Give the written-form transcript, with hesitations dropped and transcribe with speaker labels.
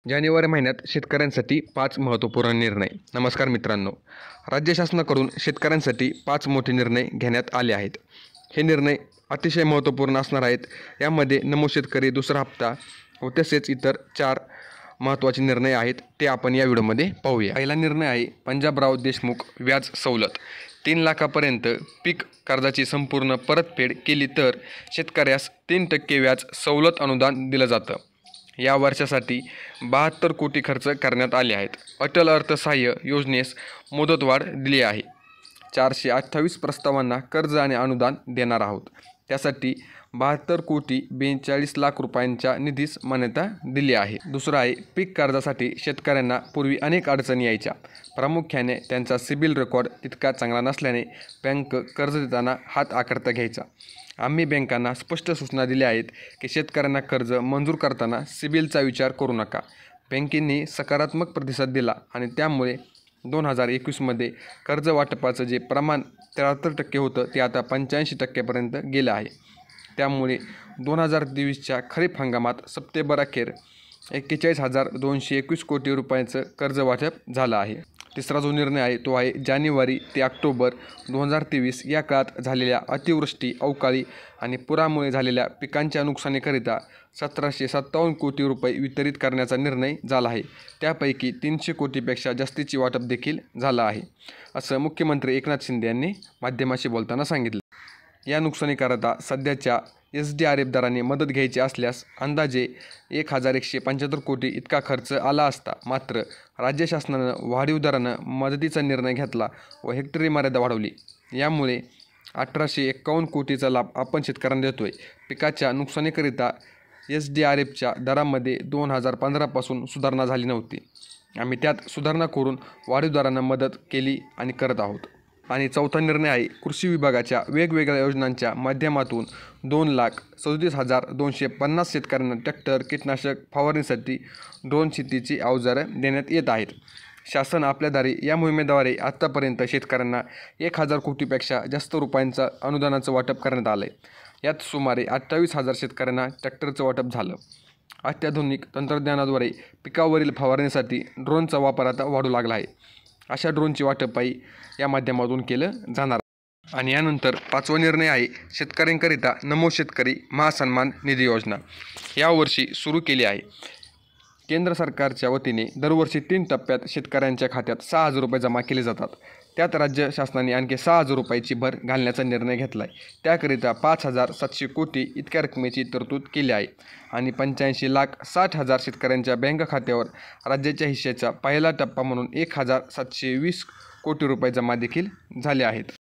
Speaker 1: जानेवारी महिन्यात शेतकऱ्यांसाठी 5 महत्त्वपूर्ण निर्णय. नमस्कार मित्रांनो, राज्य शासनाकडून शेतकऱ्यांसाठी 5 मोठे निर्णय घेण्यात आले आहेत. हे निर्णय अतिशय महत्त्वपूर्ण असणार आहेत. यामध्ये नमो शेतकरी दुसरा हप्ता व तसेच इतर 4 महत्त्वाचे निर्णय आहेत, ते आपण या व्हिडिओमध्ये पाहूया. पहिला निर्णय आहे पंजाबराव देशमुख व्याज सवलत. 3 लाखापर्यंत पीक कर्जाची संपूर्ण परतफेड केली तर शेतकऱ्यास 3% व्याज सवलत अनुदान दिलं जातं. या वर्षासाठी 72 कोटी खर्च करण्यात आले आहेत. अटल अर्थसहाय्य योजनेस मुदतवाढ दिली आहे. 428 प्रस्तावांना कर्ज आणि अनुदान देणार आहोत. त्यासाठी 72 कोटी 42 लाख रुपयांच्या निधीस मान्यता दिली आहे. दुसरं आहे पीक कर्जासाठी शेतकऱ्यांना पूर्वी अनेक अडचणी यायच्या. प्रामुख्याने त्यांचा सिबिल रेकॉर्ड तितका चांगला नसल्याने बँक कर्ज देताना हात आखडता घ्यायचा. आम्ही बँकांना स्पष्ट सूचना दिल्या आहेत की शेतकऱ्यांना कर्ज मंजूर करताना सिबिलचा विचार करू नका. बँकेने सकारात्मक प्रतिसाद दिला आणि त्यामुळे 2021मध्ये कर्ज वाटपाचं जे प्रमाण 73% होतं ते आता 85%पर्यंत गेलं आहे. त्यामुळे 2023च्या खरीप हंगामात सप्टेंबर अखेर 41,221 कोटी रुपयांचं कर्ज वाटप झालं आहे. तिसरा जो निर्णय आहे तो आहे जानेवारी ते ऑक्टोबर 2023 या काळात झालेल्या अतिवृष्टी, अवकाळी आणि पुरामुळे झालेल्या पिकांच्या नुकसानीकरिता 1757 कोटी रुपये वितरित करण्याचा निर्णय झाला आहे. त्यापैकी 300 कोटीपेक्षा जास्तीचे वाटप देखील झालं आहे, असं मुख्यमंत्री एकनाथ शिंदे यांनी माध्यमाशी बोलताना सांगितलं. या नुकसानीकरता सध्याच्या SDRF दराने मदत घ्यायची असल्यास अंदाजे 1,175 कोटी इतका खर्च आला असता. मात्र राज्य शासनानं वाढीव दरानं मदतीचा निर्णय घेतला व हेक्टरी मर्यादा वाढवली. यामुळे 1,851 कोटीचा लाभ आपण शेतकऱ्यांना देतोय. पिकाच्या नुकसानीकरिता SDRFच्या दरामध्ये 2015पासून सुधारणा झाली नव्हती. आम्ही त्यात सुधारणा करून वाढीव दरानं मदत केली आणि करत आहोत. आणि चौथा निर्णय आहे कृषी विभागाच्या वेगवेगळ्या योजनांच्या माध्यमातून 2,37,250 शेतकऱ्यांना ट्रॅक्टर, कीटकनाशक फवारणीसाठी ड्रोन शेतीची अवजारं देण्यात येत आहेत. शासन आपल्याद्वारे या मोहिमेद्वारे आत्तापर्यंत शेतकऱ्यांना 1,000 कोटीपेक्षा जास्त रुपयांचं अनुदानाचं वाटप करण्यात आलं आहे. यात सुमारे 28,000 शेतकऱ्यांना ट्रॅक्टरचं वाटप झालं. अत्याधुनिक तंत्रज्ञानाद्वारे पिकावरील फवारणीसाठी ड्रोनचा वापर आता वाढू लागला आहे. अशा ड्रोनचे वाटपही या माध्यमातून केलं जाणार. आणि यानंतर 5वा निर्णय आहे शेतकऱ्यांकरिता नमो शेतकरी महासन्मान निधी योजना यावर्षी सुरू केली आहे. केंद्र सरकारच्या वतीने दरवर्षी 3 टप्प्यात शेतकऱ्यांच्या खात्यात 6,000 रुपये जमा केले जातात. त्यात राज्य शासनाने आणखी 6,000 रुपयाची भर घालण्याचा निर्णय घेतला आहे. त्याकरिता 5,700 कोटी इतक्या रकमेची तरतूद केली आहे आणि 85,60,000 शेतकऱ्यांच्या बँक खात्यावर राज्याच्या हिश्श्याचा पहिला टप्पा म्हणून 1,720 कोटी रुपये जमा देखील झाले आहेत.